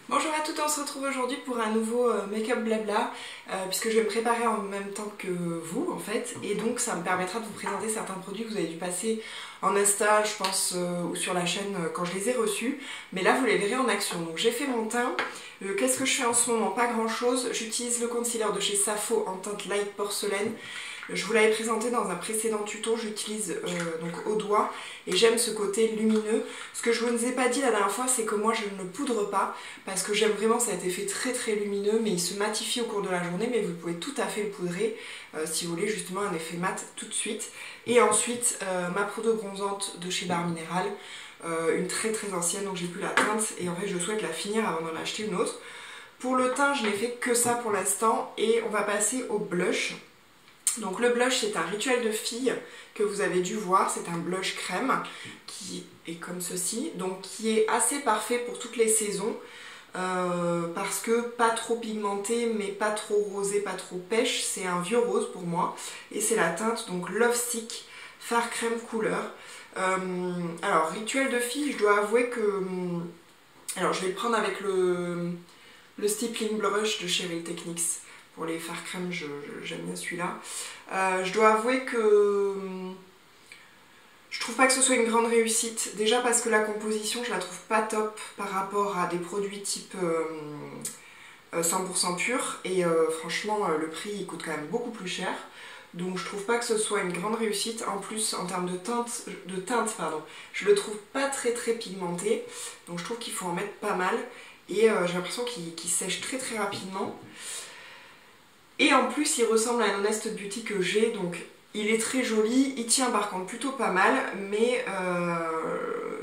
Bonjour à toutes, on se retrouve aujourd'hui pour un nouveau make-up blabla puisque je vais me préparer en même temps que vous en fait, et donc ça me permettra de vous présenter certains produits que vous avez dû passer en Insta je pense ou sur la chaîne quand je les ai reçus, mais là vous les verrez en action. Donc j'ai fait mon teint. Qu'est-ce que je fais en ce moment? Pas grand chose. J'utilise le concealer de chez Safo en teinte light porcelaine. Je vous l'avais présenté dans un précédent tuto, j'utilise donc au doigt et j'aime ce côté lumineux. Ce que je vous ai pas dit la dernière fois, c'est que moi je ne le poudre pas parce que j'aime vraiment cet effet très lumineux, mais il se matifie au cours de la journée, mais vous pouvez tout à fait le poudrer si vous voulez justement un effet mat tout de suite. Et ensuite ma poudre bronzante de chez Barre Minéral, une très ancienne, donc j'ai plus la teinte et en fait je souhaite la finir avant d'en acheter une autre. Pour le teint je n'ai fait que ça pour l'instant et on va passer au blush. Donc le blush c'est un rituel de fille que vous avez dû voir, c'est un blush crème qui est comme ceci, donc qui est assez parfait pour toutes les saisons parce que pas trop pigmenté mais pas trop rosé, pas trop pêche, c'est un vieux rose pour moi et c'est la teinte donc Love Stick Fard Crème Couleur. Alors rituel de fille, je dois avouer que alors je vais le prendre avec le Stippling Blush de chez Real Techniques. Pour les fards crème, j'aime bien celui-là. Je dois avouer que je trouve pas que ce soit une grande réussite. Déjà parce que la composition, je la trouve pas top par rapport à des produits type 100% pur. Et franchement, le prix il coûte quand même beaucoup plus cher. Donc je trouve pas que ce soit une grande réussite. En plus, en termes de teinte, je le trouve pas très pigmenté. Donc je trouve qu'il faut en mettre pas mal. Et j'ai l'impression qu'il sèche très rapidement. Et en plus il ressemble à un Honest Beauty que j'ai, donc il est très joli, il tient par contre plutôt pas mal, mais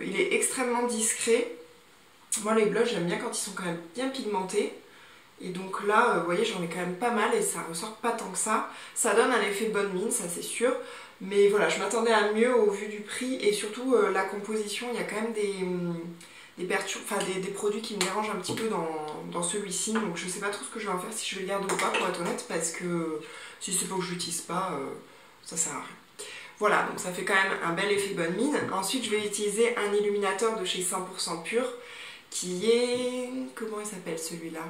il est extrêmement discret. Moi les blushs j'aime bien quand ils sont quand même bien pigmentés. Et donc là, vous voyez, j'en ai quand même pas mal et ça ressort pas tant que ça. Ça donne un effet bonne mine, ça c'est sûr. Mais voilà, je m'attendais à mieux au vu du prix et surtout la composition, il y a quand même des produits qui me dérangent un petit peu dans celui-ci, donc je sais pas trop ce que je vais en faire, si je vais le garder ou pas pour être honnête, parce que si c'est pas que je l'utilise pas, ça sert à rien. Voilà, donc ça fait quand même un bel effet bonne mine. Ensuite je vais utiliser un illuminateur de chez 100% pur, qui est... comment il s'appelle celui-là?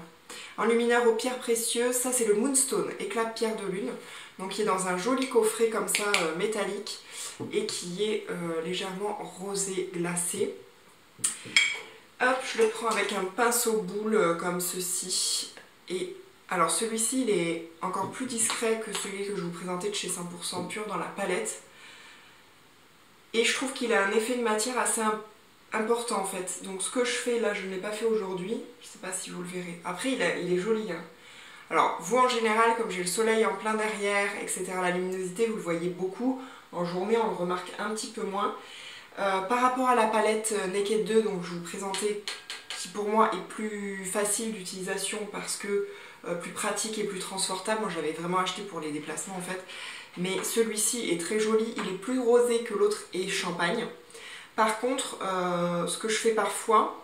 Enlumineur aux pierres précieuses, ça c'est le Moonstone, éclat de pierre de lune, donc qui est dans un joli coffret comme ça, métallique, et qui est légèrement rosé glacé. Hop, je le prends avec un pinceau boule comme ceci. Et alors celui-ci il est encore plus discret que celui que je vous présentais de chez 100% pur dans la palette. Et je trouve qu'il a un effet de matière assez important en fait. Donc ce que je fais là, je ne l'ai pas fait aujourd'hui. Je ne sais pas si vous le verrez. Après il est joli hein. Alors vous en général, comme j'ai le soleil en plein derrière, etc. La luminosité vous le voyez beaucoup. En journée on le remarque un petit peu moins. Par rapport à la palette Naked 2 donc je vous présentais, qui pour moi est plus facile d'utilisation parce que plus pratique et plus transportable, moi j'avais vraiment acheté pour les déplacements en fait, mais celui-ci est très joli, il est plus rosé que l'autre et champagne. Par contre ce que je fais parfois,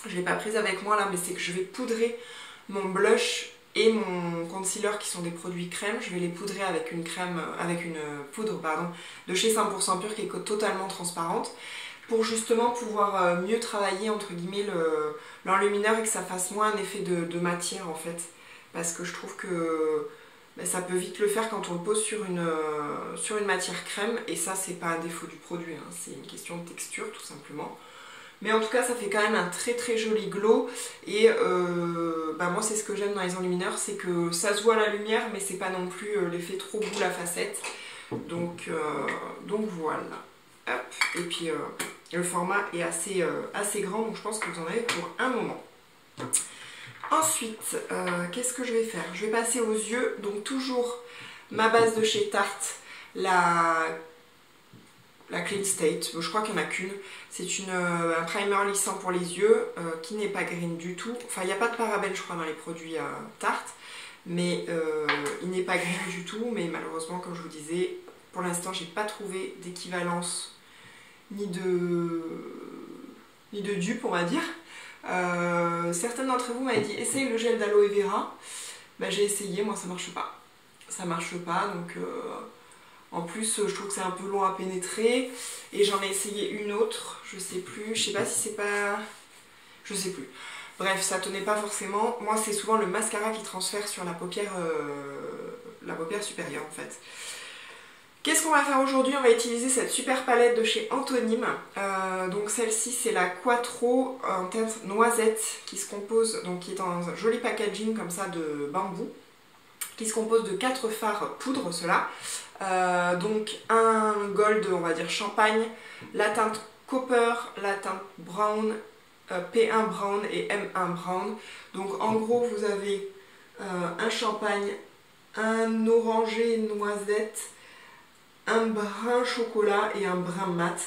je ne l'ai pas prise avec moi là, mais c'est que je vais poudrer mon blush et mon concealer qui sont des produits crème, je vais les poudrer avec une poudre de chez 100% pur qui est totalement transparente pour justement pouvoir mieux travailler entre guillemets l'enlumineur et que ça fasse moins un effet de matière en fait, parce que je trouve que ça peut vite le faire quand on le pose sur une matière crème, et ça c'est pas un défaut du produit, hein, c'est une question de texture tout simplement. Mais en tout cas ça fait quand même un très joli glow et moi c'est ce que j'aime dans les enlumineurs, c'est que ça se voit à la lumière mais c'est pas non plus l'effet trop boule à facette. Donc voilà. Hop. Et puis le format est assez grand, donc je pense que vous en avez pour un moment. Ensuite, qu'est-ce que je vais faire? Je vais passer aux yeux, donc toujours ma base de chez Tarte, la Clean State, je crois qu'il n'y en a qu'une. C'est un primer lissant pour les yeux qui n'est pas green du tout. Enfin, il n'y a pas de parabènes, je crois, dans les produits Tarte, mais il n'est pas green du tout. Mais malheureusement, comme je vous disais, pour l'instant, j'ai pas trouvé d'équivalence ni de dupe, on va dire. Certaines d'entre vous m'avaient dit essaye le gel d'aloe vera. Bah, j'ai essayé, moi ça marche pas. Ça marche pas, donc en plus je trouve que c'est un peu long à pénétrer. Et j'en ai essayé une autre, je sais plus, je sais pas si c'est pas... Je sais plus. Bref, ça tenait pas forcément. Moi, c'est souvent le mascara qui transfère sur la paupière supérieure en fait. Qu'est-ce qu'on va faire aujourd'hui? On va utiliser cette super palette de chez Anthonyme. Donc celle-ci c'est la Quattro en teinte noisette qui se compose, donc qui est dans un joli packaging comme ça de bambou, qui se compose de 4 fards poudre, cela. Donc un gold, on va dire champagne, la teinte copper, la teinte brown, P1 brown et M1 brown. Donc en gros vous avez un champagne, un orangé noisette, un brun chocolat et un brun mat.